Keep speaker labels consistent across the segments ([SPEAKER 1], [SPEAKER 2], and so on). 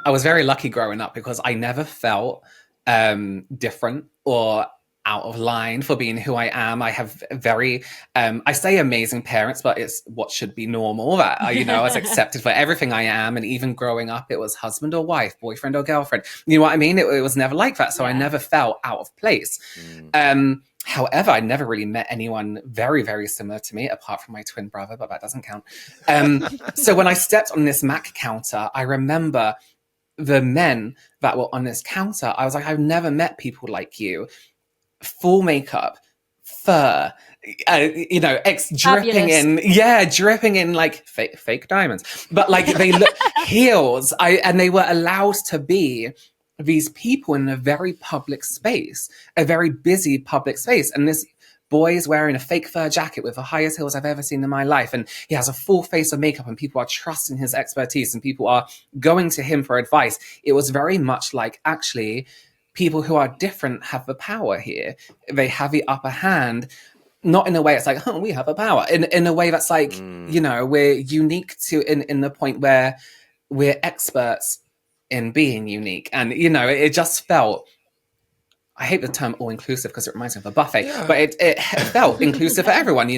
[SPEAKER 1] I was very lucky growing up because I never felt different or out of line for being who I am. I have very, I say amazing parents, but it's what should be normal. That I was accepted for everything I am, and even growing up, it was husband or wife, boyfriend or girlfriend. You know what I mean? It was never like that, so I never felt out of place. However, I never really met anyone very, very similar to me, apart from my twin brother, but that doesn't count. So when I stepped on this Mac counter, I remember the men that were on this counter. I was like, I've never met people like you. Full makeup, fur, dripping in like fake diamonds, but like they look heels. And they were allowed to be these people in a very public space, a very busy public space, and this boy's wearing a fake fur jacket with the highest heels I've ever seen in my life, and he has a full face of makeup, and people are trusting his expertise, and people are going to him for advice. It was very much like, actually, people who are different have the power here. They have the upper hand, not in a way it's like, oh, we have a power. In a way that's like, we're unique in the point where we're experts in being unique. And, it just felt, I hate the term all-inclusive because it reminds me of a buffet, but it felt inclusive for everyone,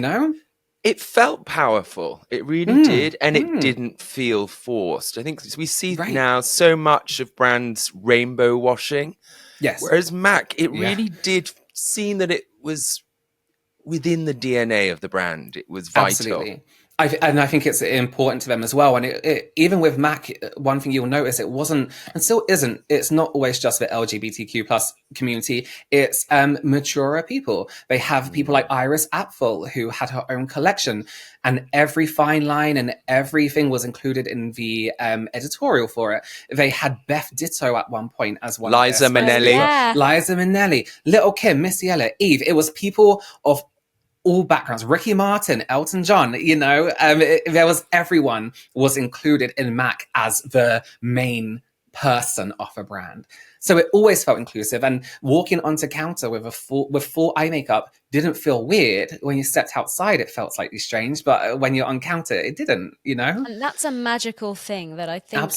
[SPEAKER 2] It felt powerful. It really did. And it didn't feel forced. I think we see now so much of brands rainbow washing.
[SPEAKER 1] Yes.
[SPEAKER 2] Whereas Mac, it really did seem that it was within the DNA of the brand. It was vital.
[SPEAKER 1] Absolutely. And I think it's important to them as well. And it even with Mac, one thing you'll notice, it wasn't, and still isn't, it's not always just the LGBTQ plus community. It's maturer people. They have people like Iris Apfel, who had her own collection, and every fine line and everything was included in the editorial for it. They had Beth Ditto at one point as one.
[SPEAKER 2] Liza Minnelli.
[SPEAKER 1] Liza Minnelli, Little Kim, Missy Elliott, Eve. It was people of all backgrounds. Ricky Martin, Elton John, everyone was included in Mac as the main person of a brand. So it always felt inclusive, and walking onto counter with full eye makeup didn't feel weird. When you stepped outside, it felt slightly strange, but when you're on counter, it didn't, And
[SPEAKER 3] that's a magical thing that I think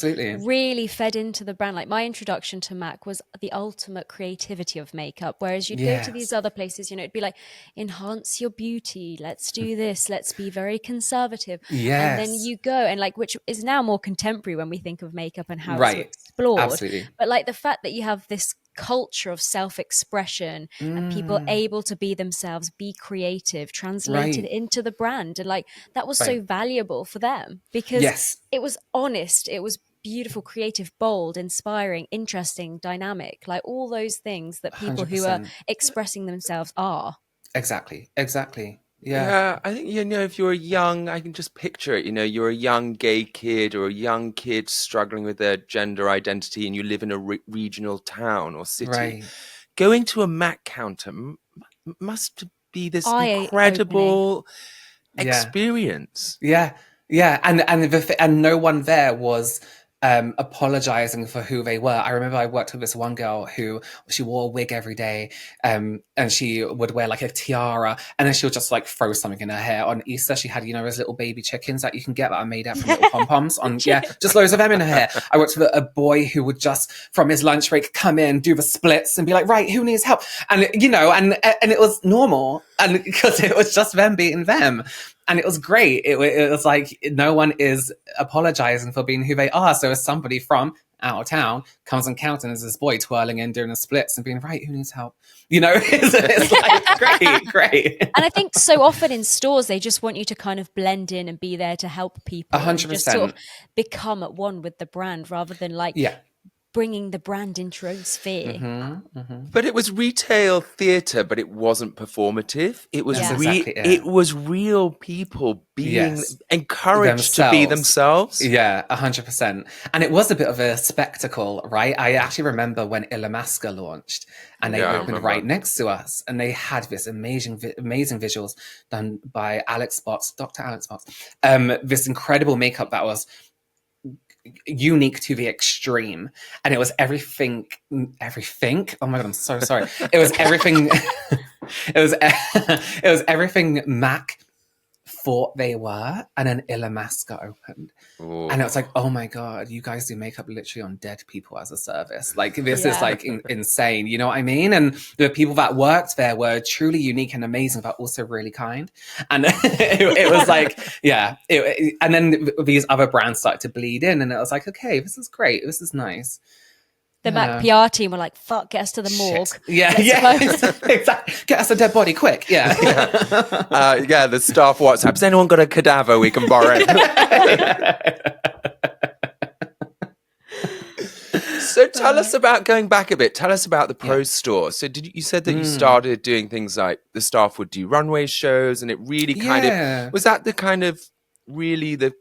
[SPEAKER 3] really fed into the brand. Like, my introduction to Mac was the ultimate creativity of makeup, whereas you'd go to these other places, it'd be like, enhance your beauty, let's do this, let's be very conservative. And then you go, and like, which is now more contemporary when we think of makeup and how it's explored.
[SPEAKER 1] Absolutely.
[SPEAKER 3] But like the fact that you have this culture of self-expression and people able to be themselves, be creative, translated into the brand, and like that was so valuable for them because it was honest, it was beautiful, creative, bold, inspiring, interesting, dynamic, like all those things that people 100%. Who are expressing themselves are.
[SPEAKER 1] Exactly.
[SPEAKER 2] Yeah, I think, if you're young, I can just picture it, you're a young gay kid or a young kid struggling with their gender identity, and you live in a regional town or city. Going to a Mac counter must be this incredible experience.
[SPEAKER 1] Yeah. And no one there was apologizing for who they were. I remember I worked with this one girl who, she wore a wig every day, and she would wear like a tiara, and then she would just like throw something in her hair. On Easter, she had, those little baby chickens that you can get that are made out from little pom-poms on, just loads of them in her hair. I worked with a boy who would just, from his lunch break, come in, do the splits and be like, right, who needs help? And, and it was normal, and because it was just them being them. And it was great. It was like no one is apologizing for being who they are. So as somebody from out of town comes and counts, and there's this boy twirling in, doing the splits and being, right, who needs help? It's like great.
[SPEAKER 3] And I think so often in stores, they just want you to kind of blend in and be there to help people.
[SPEAKER 1] 100%.
[SPEAKER 3] Just sort of become at one with the brand rather than like bringing the brand into your own sphere.
[SPEAKER 2] But it was retail theatre, but it wasn't performative. It was it was real people being encouraged to be themselves.
[SPEAKER 1] Yeah, 100%. And it was a bit of a spectacle, right? I actually remember when Illamasqua launched, and they opened right next to us, and they had this amazing visuals done by Dr. Alex Box. This incredible makeup that was unique to the extreme, and it was everything. Oh my god, I'm so sorry. It was everything. it was everything Mac thought they were, and then Illamasqua opened. Ooh. And it was like, oh my God, you guys do makeup literally on dead people as a service. Like, this is like insane. You know what I mean? And the people that worked there were truly unique and amazing, but also really kind. And it was like, and then these other brands started to bleed in, and it was like, okay, this is great. This is nice.
[SPEAKER 3] The Mac PR team were like, fuck, get us to the morgue.
[SPEAKER 1] Exactly. Get us a dead body, quick.
[SPEAKER 2] The staff WhatsApp. Has anyone got a cadaver we can borrow? So tell us about, going back a bit, tell us about the Pro Store. So you said that you started doing things like the staff would do runway shows, and it really kind of, was that the kind of really the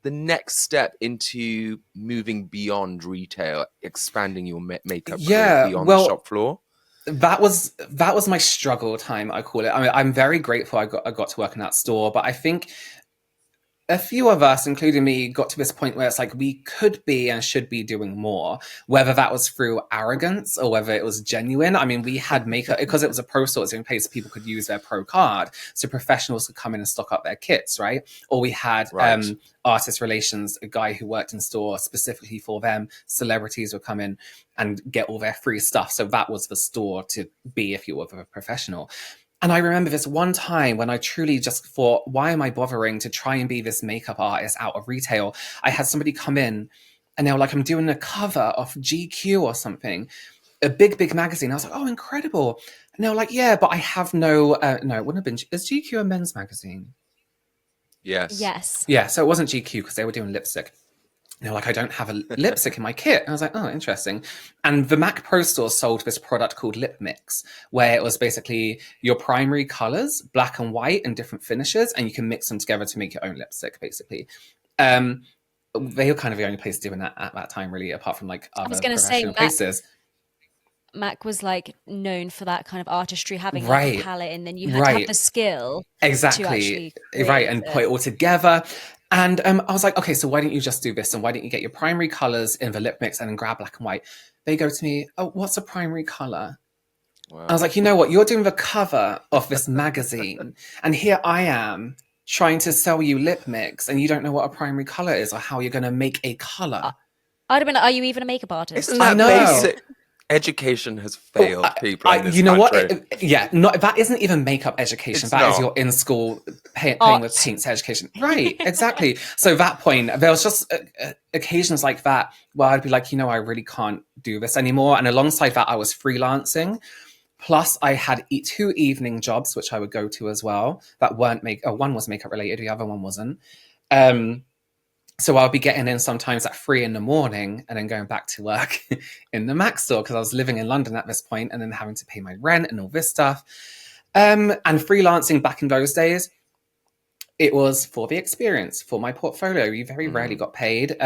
[SPEAKER 2] next step into moving beyond retail, expanding your makeup career beyond the shop floor?
[SPEAKER 1] That was my struggle time, I call it. I mean, I'm very grateful I got to work in that store, but I think a few of us, including me, got to this point where it's like we could be and should be doing more, whether that was through arrogance or whether it was genuine. I mean, we had makeup, because it was a pro store, it's in place people could use their pro card, so professionals could come in and stock up their kits, right? Or we had artist relations, a guy who worked in store specifically for them. Celebrities would come in and get all their free stuff. So that was the store to be if you were a professional. And I remember this one time when I truly just thought, why am I bothering to try and be this makeup artist out of retail? I had somebody come in and they were like, I'm doing a cover of GQ or something, a big magazine. I was like, oh, incredible. And they were like, yeah, but I have no, it wouldn't have been, is GQ a men's magazine?
[SPEAKER 2] Yes.
[SPEAKER 1] Yeah, so it wasn't GQ because they were doing lipstick. They're like, I don't have a lipstick in my kit. And I was like, oh, interesting. And the Mac Pro Store sold this product called Lip Mix, where it was basically your primary colors, black and white, and different finishes, and you can mix them together to make your own lipstick, basically. They were kind of the only place doing that at that time, really, apart from like other professional places.
[SPEAKER 3] Mac was like known for that kind of artistry, having like a palette, and then you had to have the skill
[SPEAKER 1] to actually and put it all together. And I was like, okay, so why don't you just do this? And why don't you get your primary colors in the lip mix and then grab black and white? They go to me, oh, what's a primary color? Wow. I was like, you know what? You're doing the cover of this magazine. And here I am trying to sell you lip mix, and you don't know what a primary color is or how you're going to make a color.
[SPEAKER 3] I'd have been like, are you even a makeup artist?
[SPEAKER 2] Isn't that basic? Education has failed people in this country.
[SPEAKER 1] What? That isn't even makeup education. That is your in-school playing with paints education. Right, exactly. So that point, there was just occasions like that where I'd be like, I really can't do this anymore. And alongside that, I was freelancing. Plus, I had 2 evening jobs, which I would go to as well, that weren't one was makeup related, the other one wasn't. So I'll be getting in sometimes at 3 a.m. and then going back to work in the Mac store because I was living in London at this point and then having to pay my rent and all this stuff. And freelancing back in those days, it was for the experience, for my portfolio. You very rarely got paid.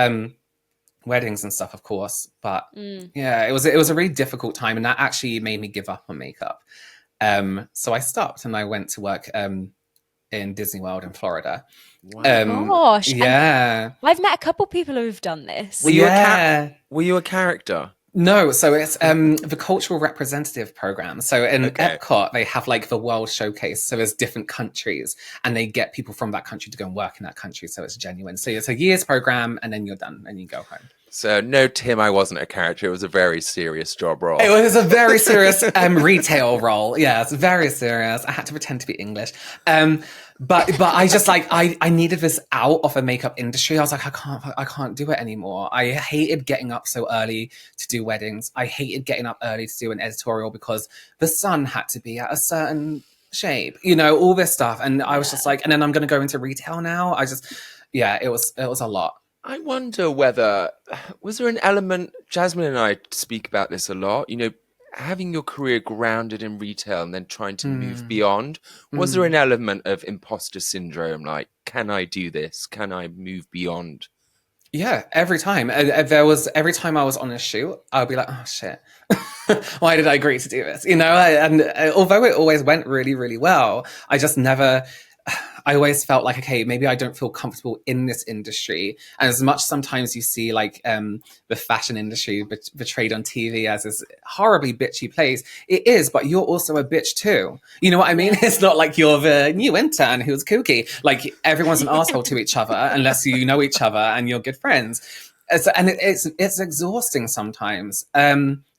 [SPEAKER 1] Weddings and stuff, of course. But it was a really difficult time, and that actually made me give up on makeup. So I stopped and I went to work in Disney World in Florida.
[SPEAKER 3] Wow. Gosh.
[SPEAKER 1] Yeah.
[SPEAKER 3] I've met a couple people who've done this.
[SPEAKER 2] Were you a character?
[SPEAKER 1] No, so it's the cultural representative program. So in Epcot, they have like the World Showcase. So there's different countries and they get people from that country to go and work in that country. So it's genuine. So it's a year's program and then you're done and you go home.
[SPEAKER 2] So no, Tim, I wasn't a character. It was a very serious job role.
[SPEAKER 1] It was a very serious retail role. Yeah, it's very serious. I had to pretend to be English. But I just I needed this out of the makeup industry. I was like, I can't do it anymore. I hated getting up so early to do weddings. I hated getting up early to do an editorial because the sun had to be at a certain shape, all this stuff. And I was just like, and then I'm going to go into retail now. It was a lot.
[SPEAKER 2] I wonder whether, was there an element, Jasmine and I speak about this a lot, having your career grounded in retail and then trying to move beyond, was there an element of imposter syndrome? Like, can I do this? Can I move beyond?
[SPEAKER 1] Yeah, every time. Every time I was on a shoot, I would be like, oh shit, why did I agree to do this? And although it always went really, really well, I just never, I always felt like, okay, maybe I don't feel comfortable in this industry. And as much sometimes you see like the fashion industry portrayed on TV as this horribly bitchy place, it is, but you're also a bitch too. You know what I mean? It's not like you're the new intern who's kooky. Like everyone's an asshole to each other unless you know each other and you're good friends. And it's exhausting sometimes.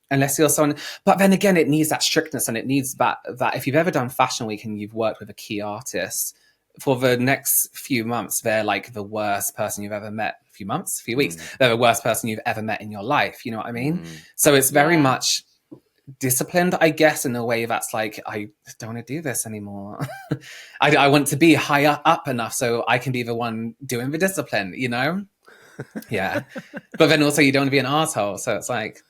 [SPEAKER 1] Unless you're someone, but then again, it needs that strictness, and it needs that if you've ever done Fashion Week and you've worked with a key artist, for the next few months, they're like the worst person you've ever met. Few weeks, they're the worst person you've ever met in your life. You know what I mean? So it's very much disciplined, I guess, in a way that's like, I don't want to do this anymore. I want to be higher up enough so I can be the one doing the discipline, you know? Yeah. But then also you don't want to be an asshole. So it's like,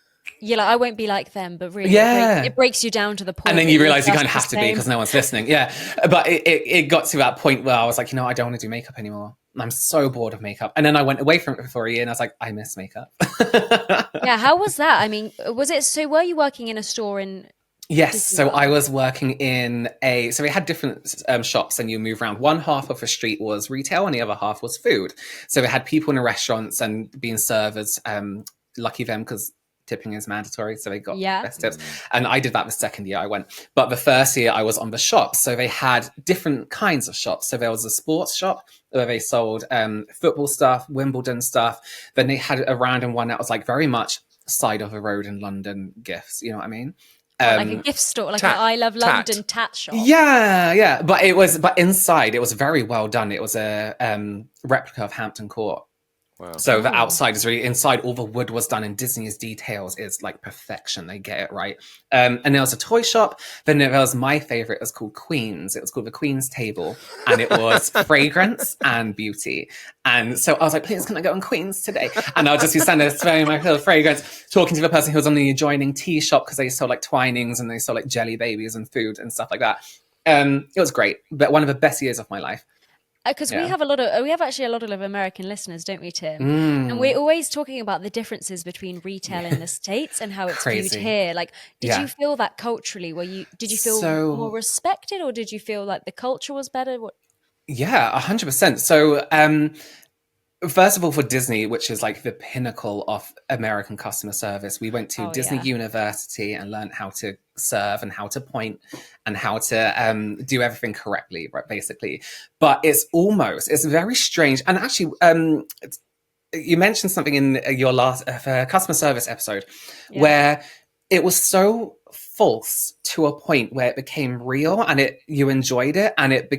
[SPEAKER 3] you're like, I won't be like them, but really it breaks you down to the point.
[SPEAKER 1] And then you realize you kind of have to be because no one's listening. Yeah. But it got to that point where I was like, I don't want to do makeup anymore. I'm so bored of makeup. And then I went away from it for a year and I was like, I miss makeup.
[SPEAKER 3] Yeah. How was that? I mean, were you working in a store in...
[SPEAKER 1] Yes, so I was working in so we had different shops and you move around. One half of the street was retail and the other half was food. So we had people in the restaurants and being servers, lucky them because tipping is mandatory, so they got best tips. And I did that the second year I went. But the first year I was on the shops. So they had different kinds of shops. So there was a sports shop where they sold football stuff, Wimbledon stuff. Then they had a random one that was like very much side of the road in London gifts, you know what I mean?
[SPEAKER 3] Like a gift store, like an I Love London tat shop.
[SPEAKER 1] Yeah. But inside it was very well done. It was a replica of Hampton Court. Wow. So the outside is really, inside all the wood was done in Disney's details is like perfection. They get it right. And there was a toy shop. Then there was my favorite. It was called Queens. It was called the Queen's Table. And it was fragrance and beauty. And so I was like, please, can I go on Queens today? And I'll just be standing there smelling my little fragrance, talking to the person who was on the adjoining tea shop because they sold like Twinings and they sold like jelly babies and food and stuff like that. It was great. But one of the best years of my life.
[SPEAKER 3] Because we have actually a lot of American listeners, don't we, Tim? And we're always talking about the differences between retail in the States and how it's viewed here. Like, did you feel that culturally? Did you feel more respected, or did you feel like the culture was better?
[SPEAKER 1] Yeah, 100%. So, first of all, for Disney, which is like the pinnacle of American customer service, we went to Disney University and learned how to serve and how to point and how to do everything correctly, right, basically. But it's very strange. And actually, you mentioned something in your last customer service episode where it was so false to a point where it became real and you enjoyed it and it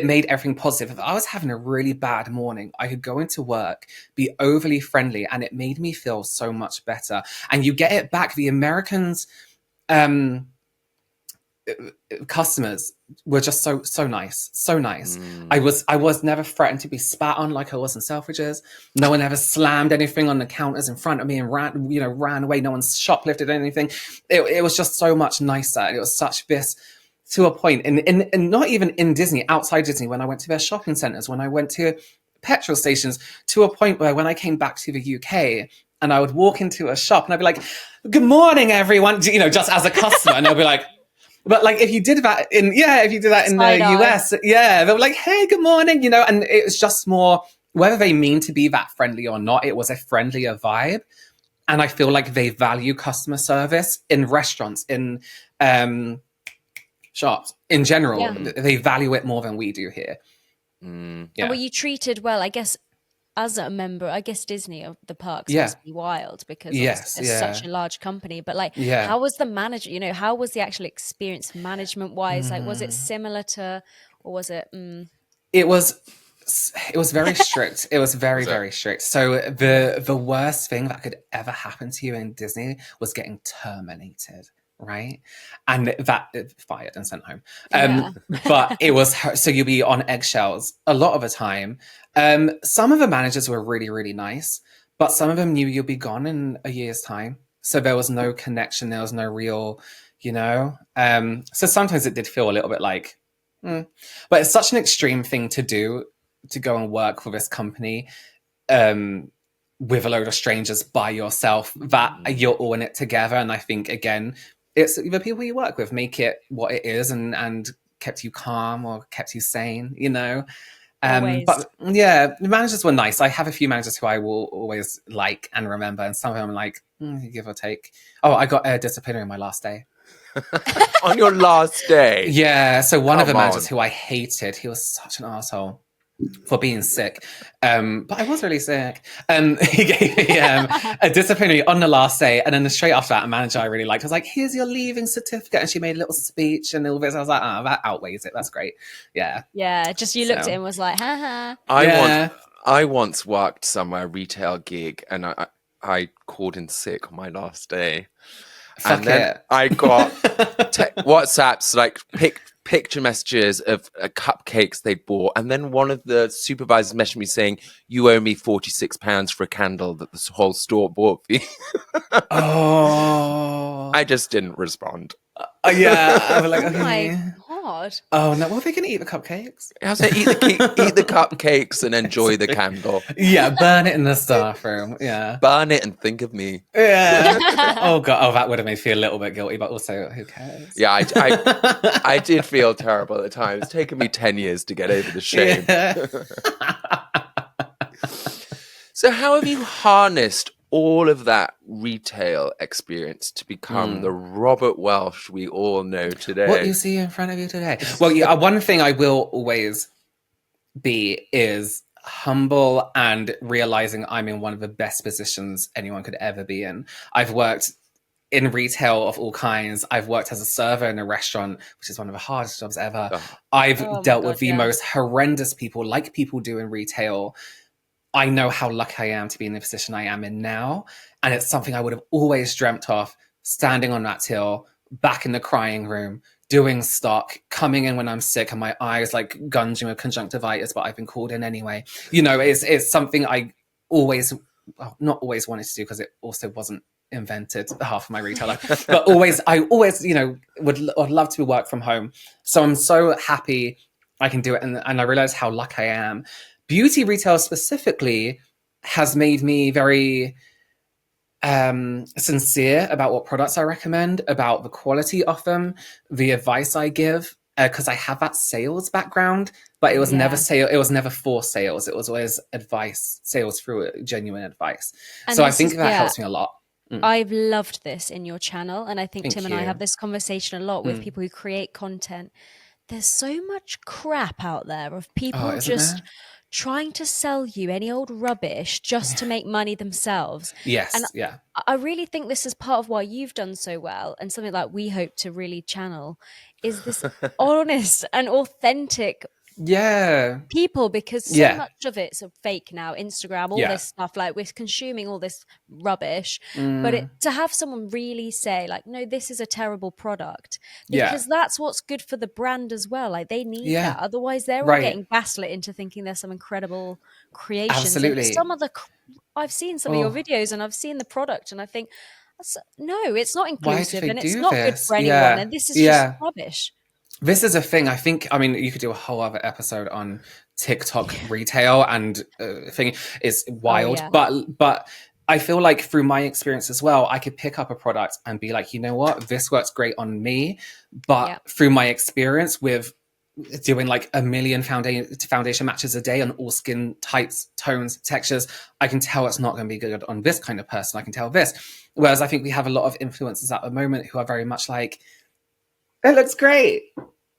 [SPEAKER 1] made everything positive. If I was having a really bad morning, I could go into work, be overly friendly, and it made me feel so much better. And you get it back. The Americans, customers were just so nice, so nice. I was never threatened to be spat on like I was in Selfridges. No one ever slammed anything on the counters in front of me and ran away. No one shoplifted anything. It was just so much nicer. It was such this. To a point, and not even in Disney, outside Disney, when I went to their shopping centres, when I went to petrol stations, to a point where when I came back to the UK and I would walk into a shop and I'd be like, good morning, everyone, just as a customer. And they'll be like, but like, if you did that in the US, they were like, hey, good morning, and it was just more, whether they mean to be that friendly or not, it was a friendlier vibe. And I feel like they value customer service in restaurants, in, shops in general. They value it more than we do here.
[SPEAKER 3] And were you treated well? I guess as a member, I guess Disney of the parks must be wild because it's such a large company. But like, how was the manager? How was the actual experience management wise? Like, was it similar to, or was it?
[SPEAKER 1] It was very strict. It was very, very strict. So the worst thing that could ever happen to you in Disney was getting terminated. Right. And that fired and sent home. But it was, so you'll be on eggshells a lot of the time. Some of the managers were really, really nice, but some of them knew you'll be gone in a year's time. So there was no connection. There was no real, so sometimes it did feel a little bit like, but it's such an extreme thing to do, to go and work for this company, with a load of strangers by yourself, that you're all in it together. And I think, again, it's the people you work with make it what it is and kept you calm or kept you sane, you know?
[SPEAKER 3] Always.
[SPEAKER 1] But yeah, the managers were nice. I have a few managers who I will always like and remember, and some of them I'm like, give or take. Oh, I got a disciplinary on my last day.
[SPEAKER 2] On your last day?
[SPEAKER 1] Yeah, so one of the managers who I hated, he was such an asshole for being sick. But I was really sick. He gave me a disciplinary on the last day, and then straight after that, a manager I really liked was like, here's your leaving certificate, and she made a little speech and all this. I was like, that outweighs it. That's great. Yeah.
[SPEAKER 3] Yeah, just you looked at him and was like, ha ha.
[SPEAKER 2] I once worked somewhere, retail gig, and I called in sick on my last day.
[SPEAKER 1] Fuck it.
[SPEAKER 2] I got WhatsApps, like picture messages of cupcakes they'd bought, and then one of the supervisors messaged me saying, "You owe me £46 for a candle that the whole store bought for you."
[SPEAKER 1] Oh,
[SPEAKER 2] I just didn't respond.
[SPEAKER 1] Yeah, I was like, okay.
[SPEAKER 3] Oh my God.
[SPEAKER 1] Oh no, well, they can eat the cupcakes.
[SPEAKER 2] I was like, eat the cupcakes and enjoy the candle.
[SPEAKER 1] Yeah, burn it in the staff room. Yeah,
[SPEAKER 2] burn it and think of me.
[SPEAKER 1] Yeah. Oh God. Oh, that would have made me feel a little bit guilty, but also, who cares?
[SPEAKER 2] Yeah, I did feel terrible at the time. It's taken me 10 years to get over the shame.
[SPEAKER 1] Yeah.
[SPEAKER 2] So, how have you harnessed all of that retail experience to become the Robert Welsh we all know today?
[SPEAKER 1] What you see in front of you today. Well, yeah, one thing I will always be is humble and realizing I'm in one of the best positions anyone could ever be in. I've worked in retail of all kinds. I've worked as a server in a restaurant, which is one of the hardest jobs ever. I've dealt with the most horrendous people, like people do in retail. I know how lucky I am to be in the position I am in now. And it's something I would have always dreamt of, standing on that till, back in the crying room, doing stock, coming in when I'm sick and my eyes like gunging with conjunctivitis, but I've been called in anyway. You know, it's something I always, well, not always wanted to do, because it also wasn't invented half of my retail life, but I always, you know, would love to work from home. So I'm so happy I can do it. And I realize how lucky I am. Beauty retail specifically has made me very sincere about what products I recommend, about the quality of them, the advice I give, because I have that sales background, but it was never sale. It was never for sales. It was always advice, sales through genuine advice. And so I think that helps me a lot.
[SPEAKER 3] I've loved this in your channel, and I think
[SPEAKER 1] Thank
[SPEAKER 3] Tim and I have this conversation a lot with people who create content. There's so much crap out there of people just trying to sell you any old rubbish just to make money themselves.
[SPEAKER 1] Yes,
[SPEAKER 3] and
[SPEAKER 1] yeah.
[SPEAKER 3] I really think this is part of why you've done so well, and something like we hope to really channel is this honest and authentic people, because so much of it's fake now. Instagram, all this stuff, like we're consuming all this rubbish, but to have someone really say like, no, this is a terrible product, because that's what's good for the brand as well. Like they need that, otherwise they're all getting gaslit into thinking there's some incredible creations.
[SPEAKER 1] Absolutely.
[SPEAKER 3] And some of the I've seen some of your videos and I've seen the product and I think, no, it's not inclusive and it's not good for anyone, and this is just rubbish.
[SPEAKER 1] This is a thing. I mean, you could do a whole other episode on TikTok retail and thing. It's wild, but I feel like through my experience as well, I could pick up a product and be like, you know what, this works great on me. But through my experience with doing like a million foundation matches a day on all skin types, tones, textures, I can tell it's not going to be good on this kind of person. I can tell this. Whereas I think we have a lot of influencers at the moment who are very much like, it looks great.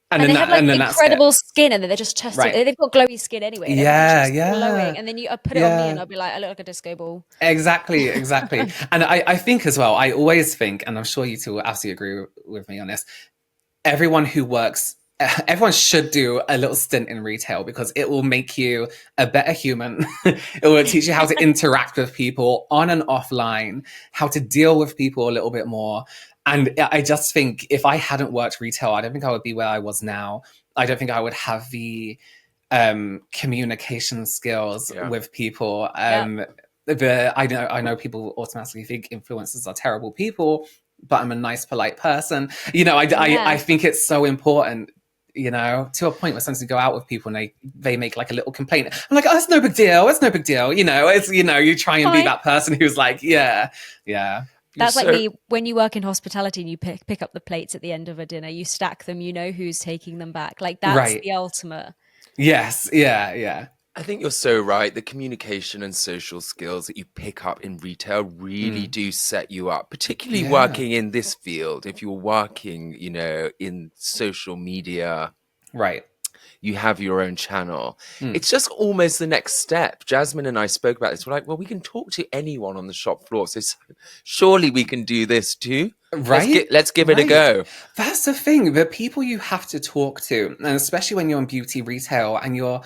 [SPEAKER 1] And
[SPEAKER 3] they have like incredible skin, and then they're just testing. They've got glowy skin anyway. Glowing, and then you put it on me, and I'll be like, I look like a disco ball.
[SPEAKER 1] Exactly. And I think as well, I always think, and I'm sure you two will absolutely agree with me on this, everyone should do a little stint in retail, because it will make you a better human. It will teach you how to interact with people on and offline, how to deal with people a little bit more. And I just think if I hadn't worked retail, I don't think I would be where I was now. I don't think I would have the communication skills with people. I know people automatically think influencers are terrible people, but I'm a nice, polite person. You know, I think it's so important, you know, to a point where sometimes you go out with people and they make like a little complaint. I'm like, oh, it's no big deal. It's no big deal. You know, it's, you know, you try and be that person who's like, yeah.
[SPEAKER 3] That's like me when you work in hospitality and you pick up the plates at the end of a dinner, you stack them, you know who's taking them back. Like that's the ultimate.
[SPEAKER 1] Yes. Yeah.
[SPEAKER 2] I think you're so right. The communication and social skills that you pick up in retail really do set you up, particularly working in this field. If you're working, in social media,
[SPEAKER 1] right.
[SPEAKER 2] You have your own channel. It's just almost the next step. Jasmine and I spoke about this. We're like, well, we can talk to anyone on the shop floor. So surely we can do this too.
[SPEAKER 1] Right.
[SPEAKER 2] Let's give it a go.
[SPEAKER 1] That's the thing. The people you have to talk to, and especially when you're in beauty retail and you're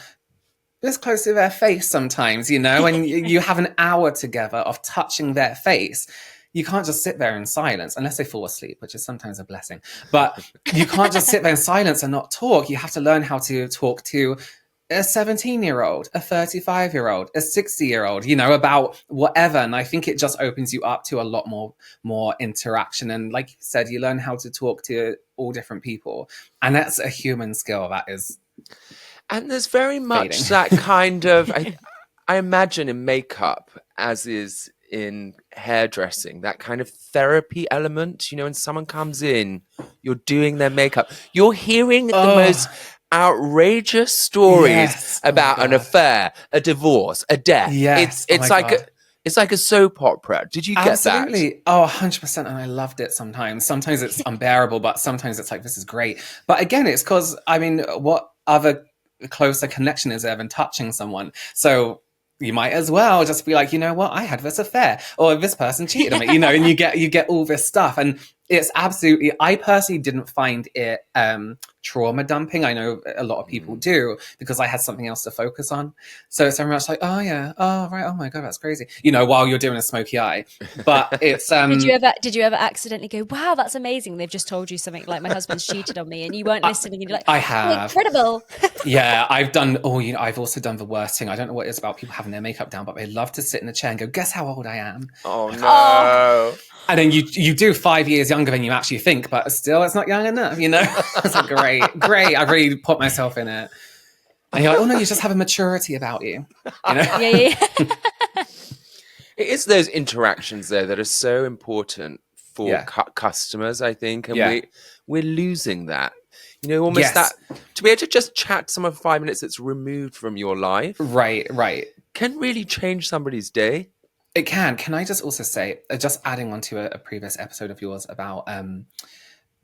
[SPEAKER 1] this close to their face sometimes, and you have an hour together of touching their face. You can't just sit there in silence unless they fall asleep, which is sometimes a blessing. But you can't just sit there in silence and not talk. You have to learn how to talk to a 17-year-old, a 35-year-old, a 60-year-old, about whatever. And I think it just opens you up to a lot more interaction. And like you said, you learn how to talk to all different people. And that's a human skill that is
[SPEAKER 2] And there's very much that kind of, I imagine in makeup, as is in hairdressing, that kind of therapy element, when someone comes in, you're doing their makeup, you're hearing the most outrageous stories about an affair, a divorce, a death. It's like a soap opera. Did you get that?
[SPEAKER 1] Absolutely. Oh, 100%. And I loved it sometimes. Sometimes it's unbearable, but sometimes it's like, this is great. But again, it's because, what other closer connection is there than touching someone? So you might as well just be like, you know what, I had this affair, or this person cheated on me, and you get all this stuff. And it's absolutely, I personally didn't find it trauma dumping. I know a lot of people do, because I had something else to focus on. So it's very much like, oh yeah, oh right, oh my god, that's crazy, while you're doing a smoky eye. But it's
[SPEAKER 3] did you ever accidentally go, wow, that's amazing, they've just told you something like, my husband's cheated on me, and you weren't listening, and you're like,
[SPEAKER 1] I have,
[SPEAKER 3] incredible.
[SPEAKER 1] Yeah, I've done I've also done the worst thing. I don't know what it is about people having their makeup down, but they love to sit in the chair and go, guess how old I am.
[SPEAKER 2] Oh no.
[SPEAKER 1] And then you do 5 years younger than you actually think, but still it's not young enough, It's like, great, I've really put myself in it. And you're like, oh no, you just have a maturity about you.
[SPEAKER 3] Yeah.
[SPEAKER 2] It is those interactions there that are so important for customers, I think. And we're losing that. Almost that, to be able to just chat to someone for 5 minutes that's removed from your life.
[SPEAKER 1] Right.
[SPEAKER 2] Can really change somebody's day.
[SPEAKER 1] It can. Can I just also say, just adding on to a previous episode of yours about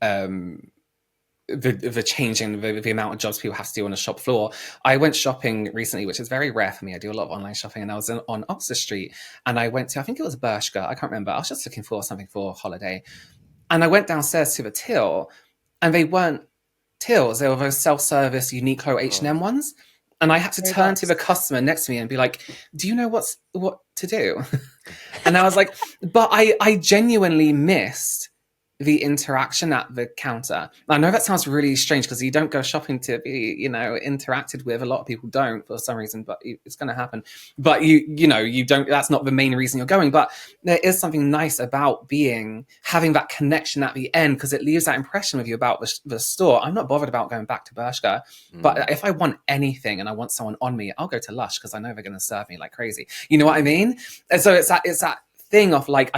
[SPEAKER 1] the changing the amount of jobs people have to do on the shop floor. I went shopping recently, which is very rare for me. I do a lot of online shopping, and I was on Oxford Street, and I went to, I think it was Bershka, I can't remember. I was just looking for something for a holiday, and I went downstairs to the till, and they weren't tills. They were those self-service Uniqlo H&M ones. And I had to turn to the customer next to me and be like, do you know what to do? And I was like, but I genuinely missed the interaction at the counter. I know that sounds really strange because you don't go shopping to be, interacted with. A lot of people don't for some reason, but it's going to happen. But you don't, that's not the main reason you're going. But there is something nice about having that connection at the end, because it leaves that impression with you about the store. I'm not bothered about going back to Bershka, but if I want anything and I want someone on me, I'll go to Lush because I know they're going to serve me like crazy. You know what I mean? And so it's that thing of like,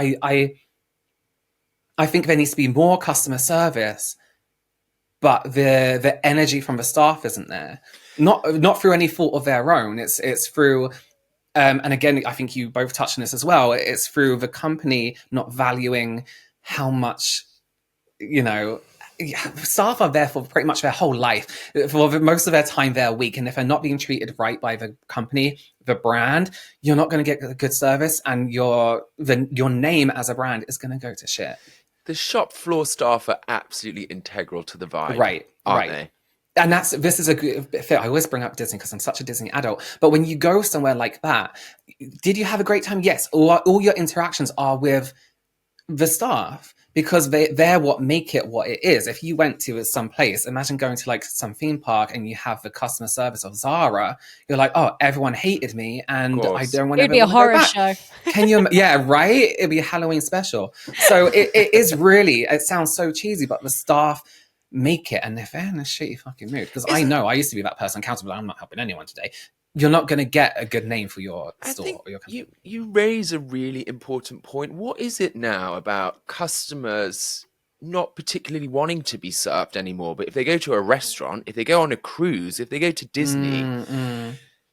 [SPEAKER 1] I think there needs to be more customer service, but the energy from the staff isn't there. Not through any fault of their own. It's through, and again, I think you both touched on this as well. It's through the company not valuing how much, staff are there for pretty much their whole life, for most of their time they're week, and if they're not being treated right by the company, the brand, you're not going to get a good service, and your name as a brand is going to go to shit.
[SPEAKER 2] The shop floor staff are absolutely integral to the vibe, aren't they?
[SPEAKER 1] And this is a good fit. I always bring up Disney because I'm such a Disney adult. But when you go somewhere like that, did you have a great time? Yes. All your interactions are with the staff, because they're what make it what it is. If you went to some place, imagine going to like some theme park and you have the customer service of Zara, you're like, oh, everyone hated me and I don't want to.
[SPEAKER 3] It'd be a horror show.
[SPEAKER 1] Can you? Yeah, right. It'd be a Halloween special. So it is really. It sounds so cheesy, but the staff make it, and if they're in a shitty fucking mood, because I know I used to be that person accountable. I'm not helping anyone today. you're not going to get a good name for your store.
[SPEAKER 2] I think
[SPEAKER 1] or your company.
[SPEAKER 2] you raise a really important point. What is it now about customers not particularly wanting to be served anymore, but if they go to a restaurant, if they go on a cruise, if they go to Disney,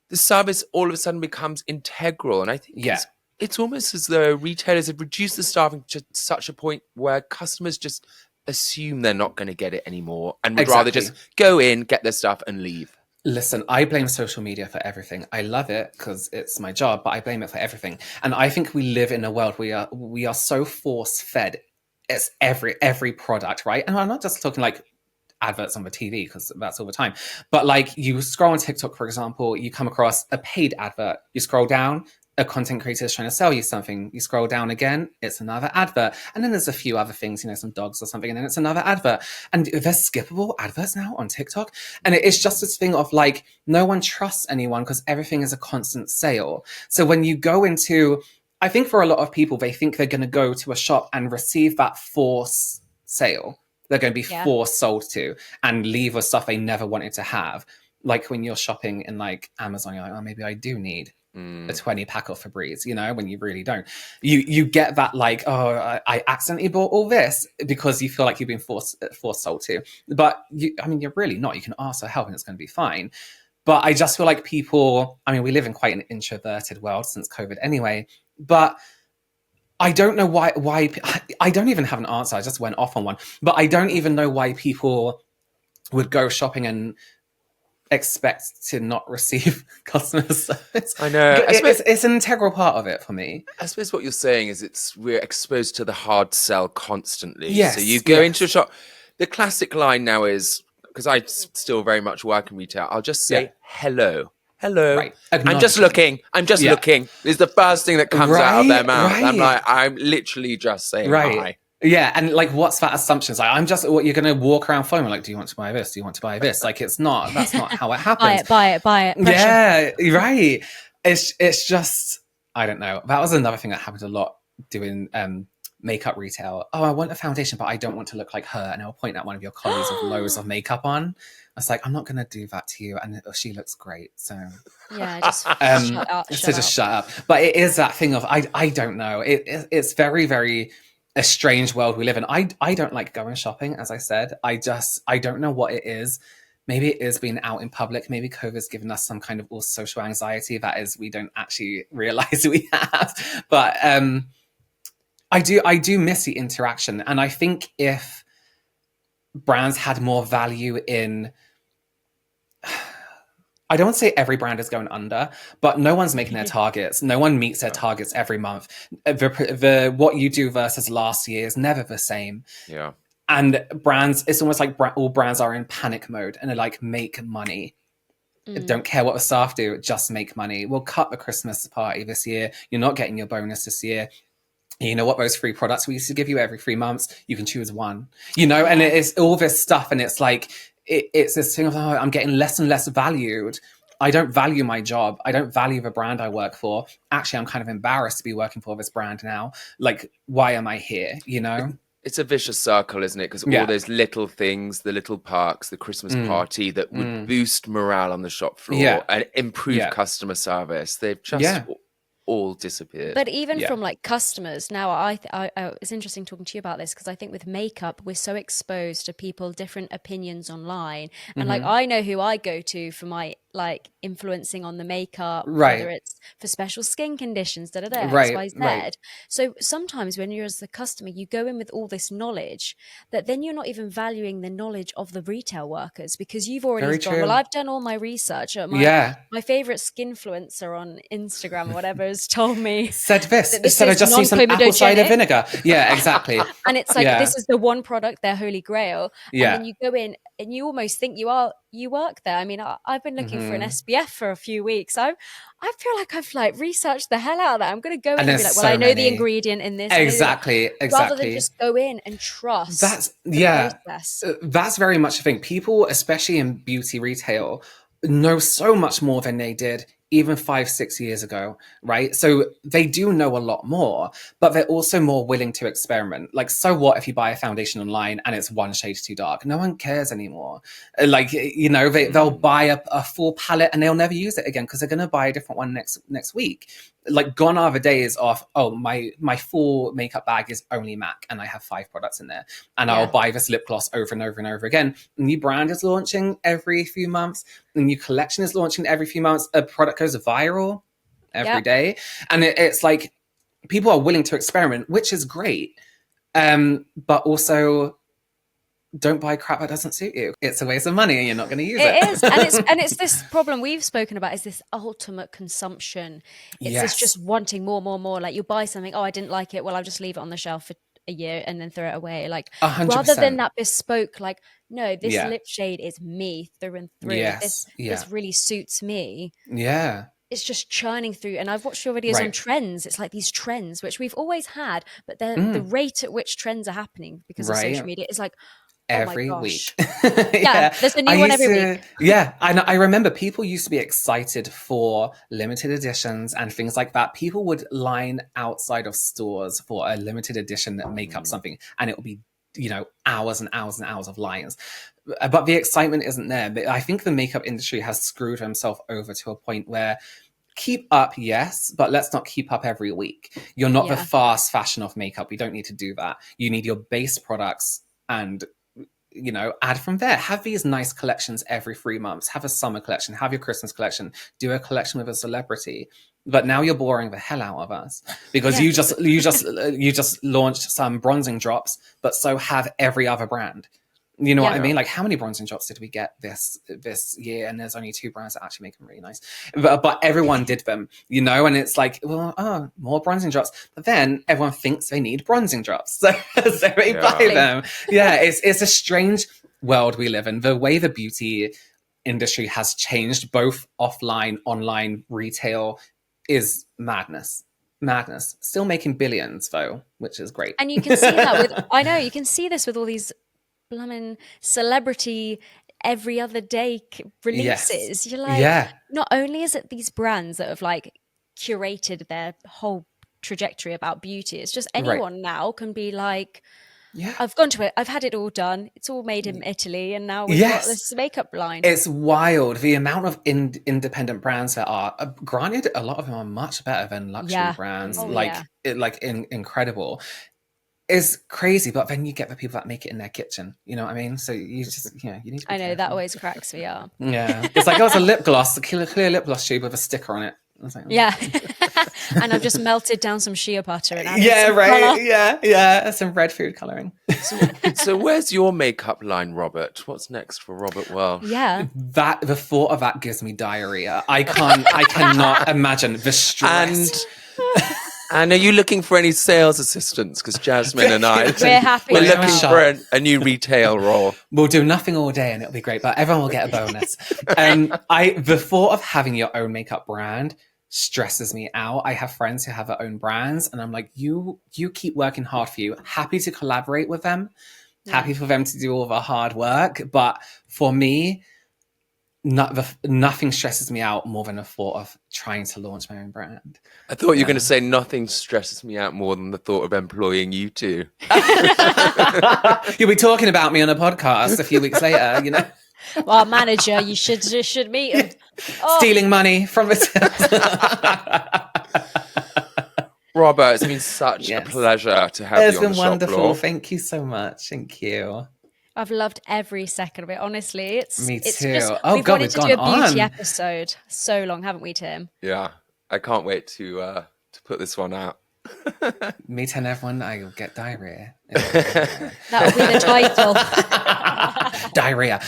[SPEAKER 2] the service all of a sudden becomes integral. And I think it's almost as though retailers have reduced the staffing to such a point where customers just assume they're not going to get it anymore and would rather just go in, get their stuff and leave.
[SPEAKER 1] Listen, I blame social media for everything. I love it because it's my job, but I blame it for everything. And I think we live in a world where we are so force-fed. It's every product, right? And I'm not just talking like adverts on the TV, because that's all the time. But like, you scroll on TikTok, for example, you come across a paid advert. You scroll down, a content creator is trying to sell you something. You scroll down again, it's another advert. And then there's a few other things, some dogs or something, and then it's another advert. And there's skippable adverts now on TikTok. And it's just this thing of like, no one trusts anyone because everything is a constant sale. So when you go into, I think for a lot of people, they think they're going to go to a shop and receive that force sale. They're going to be forced sold to and leave with stuff they never wanted to have. Like when you're shopping in like Amazon, you're like, oh, maybe I do need a 20 pack of Febreze, when you really don't. You get that like, oh, I accidentally bought all this because you feel like you've been forced sold to. But you're really not. You can ask for help and it's going to be fine. But I just feel like people, we live in quite an introverted world since COVID anyway, but I don't know why I don't even have an answer. I just went off on one, but I don't even know why people would go shopping and expect to not receive customer service.
[SPEAKER 2] I know.
[SPEAKER 1] It's an integral part of it for me.
[SPEAKER 2] I suppose what you're saying is we're exposed to the hard sell constantly.
[SPEAKER 1] Yes,
[SPEAKER 2] so you go into a shop. The classic line now is, because I still very much work in retail, I'll just say hello. Right. I'm just looking. Is the first thing that comes out of their mouth. Right. I'm literally just saying hi.
[SPEAKER 1] Yeah, and like, what's that assumption? It's like, you're going to walk around following, like, do you want to buy this? Do you want to buy this? Like, that's not how it happens.
[SPEAKER 3] Buy it. Pressure.
[SPEAKER 1] Yeah, right. It's just, I don't know. That was another thing that happened a lot doing makeup retail. Oh, I want a foundation, but I don't want to look like her. And I'll point at one of your colleagues with loads of makeup on. I was like, I'm not going to do that to you. And she looks great. So
[SPEAKER 3] yeah, just shut up.
[SPEAKER 1] But it is that thing of, I don't know. It's very, very a strange world we live in. I don't like going shopping, as I said. I don't know what it is. Maybe it is being out in public. Maybe COVID's given us some kind of social anxiety that is we don't actually realize we have. But I do miss the interaction. And I think if brands had more value in, I don't want to say every brand is going under, but no one's making their targets. No one meets their targets every month. The what you do versus last year is never the same.
[SPEAKER 2] Yeah.
[SPEAKER 1] And brands, it's almost like all brands are in panic mode and they're like, make money. Don't care what the staff do, just make money. We'll cut the Christmas party this year. You're not getting your bonus this year. You know what, those free products we used to give you every 3 months, you can choose one, and it is all this stuff. And it's like, it's this thing of, I'm getting less and less valued. I don't value my job. I don't value the brand I work for. Actually, I'm kind of embarrassed to be working for this brand now. Like, why am I here?
[SPEAKER 2] It's a vicious circle, isn't it? Because all those little things, the little perks, the Christmas party that would boost morale on the shop floor and improve customer service, they've just all disappeared.
[SPEAKER 3] But even from like customers now, I it's interesting talking to you about this because I think with makeup we're so exposed to people different opinions online, and like I know who I go to for my like influencing on the makeup, whether it's for special skin conditions, XYZ. So sometimes when you're as the customer, you go in with all this knowledge that then you're not even valuing the knowledge of the retail workers because you've already gone, well, I've done all my research. My favorite skinfluencer on Instagram or whatever has told me
[SPEAKER 1] said this instead of just use some apple cider vinegar. Yeah, exactly.
[SPEAKER 3] And it's like, this is the one product, their holy grail. And then you go in and you almost think you work there. I mean, I've been looking for an SPF for a few weeks. I feel like I've like researched the hell out of that. I'm going to go in and be like, well, I know the ingredient in this.
[SPEAKER 1] Exactly.
[SPEAKER 3] Rather than just go in and trust.
[SPEAKER 1] That's very much a thing. People, especially in beauty retail, know so much more than they did even 5-6 years ago, right? So they do know a lot more, but they're also more willing to experiment. Like, so what if you buy a foundation online and it's one shade too dark? No one cares anymore. Like, you know, they'll buy a full palette and they'll never use it again because they're going to buy a different one next week. Like, gone are the days of, oh, my full makeup bag is only MAC and I have 5 products in there, and I'll buy this lip gloss over and over and over again. A new brand is launching every few months. A new collection is launching every few months. A product goes viral every day. And it's like, people are willing to experiment, which is great. But also, don't buy crap that doesn't suit you. It's a waste of money and you're not going to use it.
[SPEAKER 3] It is. And it's this problem we've spoken about, is this ultimate consumption. It's this just wanting more. Like, you buy something, oh, I didn't like it. Well, I'll just leave it on the shelf for a year and then throw it away. Like,
[SPEAKER 1] 100%.
[SPEAKER 3] rather than that bespoke, like, no, this lip shade is me through and through. This really suits me.
[SPEAKER 1] Yeah.
[SPEAKER 3] It's just churning through. And I've watched your videos on trends. It's like these trends, which we've always had, but the rate at which trends are happening because of social media is like,
[SPEAKER 1] every week.
[SPEAKER 3] There's a new one every week.
[SPEAKER 1] Yeah, I remember people used to be excited for limited editions and things like that. People would line outside of stores for a limited edition makeup something, and it would be, you know, hours and hours and hours of lines. But the excitement isn't there. But I think the makeup industry has screwed himself over to a point where, keep up, yes, but let's not keep up every week. You're not the fast fashion of makeup. You don't need to do that. You need your base products and, you know, add from there. Have these nice collections every 3 months. Have a summer collection. Have your Christmas collection. Do a collection with a celebrity. But now you're boring the hell out of us because you just launched some bronzing drops, but so have every other brand. You know what I mean? Like, how many bronzing drops did we get this year? And there's only 2 brands that actually make them really nice. But everyone did them, you know? And it's like, well, more bronzing drops. But then everyone thinks they need bronzing drops. So they buy them. Yeah, it's a strange world we live in. The way the beauty industry has changed, both offline, online, retail, is madness. Still making billions, though, which is great.
[SPEAKER 3] And you can see that you can see this with all these blooming celebrity every other day releases. You're like, not only is it these brands that have like curated their whole trajectory about beauty, it's just anyone now can be like, I've gone to it, I've had it all done, it's all made in Italy, and now we've got this makeup line. It's
[SPEAKER 1] wild the amount of independent brands that are, granted, a lot of them are much better than luxury brands. Incredible. Is crazy, but then you get the people that make it in their kitchen. You know what I mean? So you just, you know, you need to be careful.
[SPEAKER 3] That always cracks me up.
[SPEAKER 1] Yeah, it's like, it's a lip gloss, a clear lip gloss tube with a sticker on it. I was like,
[SPEAKER 3] and I've just melted down some shea butter and added
[SPEAKER 1] some red food coloring.
[SPEAKER 2] So where's your makeup line, Robert? What's next for Robert Welsh?
[SPEAKER 1] That the thought of that gives me diarrhea. I cannot imagine the stress.
[SPEAKER 2] And are you looking for any sales assistants? Because Jasmine and I, we're looking for a new retail role.
[SPEAKER 1] We'll do nothing all day and it'll be great, but everyone will get a bonus. The thought of having your own makeup brand stresses me out. I have friends who have their own brands and I'm like, you keep working hard for you. Happy to collaborate with them. Happy for them to do all the hard work. But for me, nothing stresses me out more than the thought of trying to launch my own brand.
[SPEAKER 2] I thought you were going to say nothing stresses me out more than the thought of employing you two.
[SPEAKER 1] You'll be talking about me on a podcast a few weeks later, you know.
[SPEAKER 3] Well, manager, you should meet him.
[SPEAKER 1] Stealing money from the
[SPEAKER 2] Robert, it's been such a pleasure to have you on the shop floor.
[SPEAKER 1] It's been wonderful. Thank you so much. Thank you.
[SPEAKER 3] I've loved every second of it. Honestly,
[SPEAKER 1] me too.
[SPEAKER 3] Just, we've wanted to do a beauty episode so long, haven't we, Tim?
[SPEAKER 2] Yeah, I can't wait to put this one out.
[SPEAKER 1] Me telling everyone I'll get diarrhea.
[SPEAKER 3] That'll be the title.
[SPEAKER 1] Diarrhea.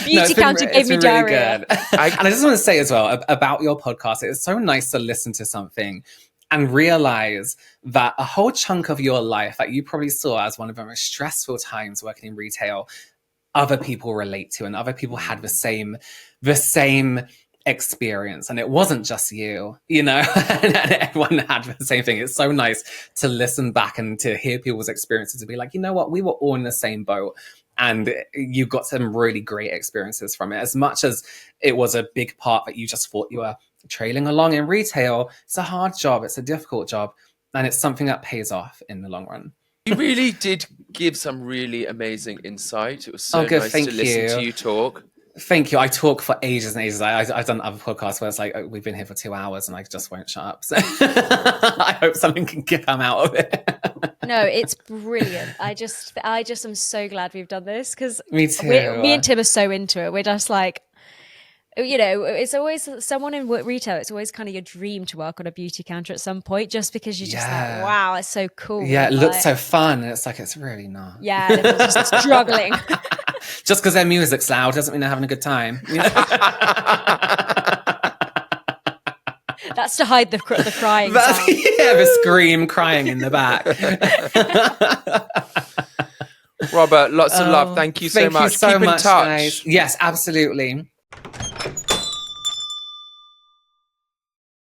[SPEAKER 3] Beauty counter gave me
[SPEAKER 1] really
[SPEAKER 3] diarrhea.
[SPEAKER 1] Good. And I just want to say as well about your podcast, it's so nice to listen to something and realize that a whole chunk of your life that you probably saw as one of the most stressful times working in retail, other people relate to, and other people had the same experience. And it wasn't just you, you know, and everyone had the same thing. It's so nice to listen back and to hear people's experiences and be like, you know what, we were all in the same boat. and you got some really great experiences from it. As much as it was a big part that you just thought you were trailing along in retail, it's a hard job, it's a difficult job, and it's something that pays off in the long run.
[SPEAKER 2] You really did give some really amazing insight. It was so nice to listen to you talk.
[SPEAKER 1] Thank you. I talk for ages and ages. I've done other podcasts where it's like, we've been here for 2 hours and I just won't shut up. So I hope something can come out of it.
[SPEAKER 3] No, it's brilliant. I just am so glad we've done this, because
[SPEAKER 1] me too.
[SPEAKER 3] Me and Tim are so into it. We're just like, it's always someone in retail. It's always kind of your dream to work on a beauty counter at some point, just because you're just like, wow, it's so cool.
[SPEAKER 1] Yeah, it looks so fun. And it's like, it's really not.
[SPEAKER 3] Yeah, they're just struggling.
[SPEAKER 1] Just because their music's loud doesn't mean they're having a good time.
[SPEAKER 3] That's to hide the crying sound.
[SPEAKER 1] Yeah, the scream crying in the back.
[SPEAKER 2] Robert, lots of love. Thank you so much.
[SPEAKER 1] Keep in touch.
[SPEAKER 2] Guys.
[SPEAKER 1] Yes, absolutely.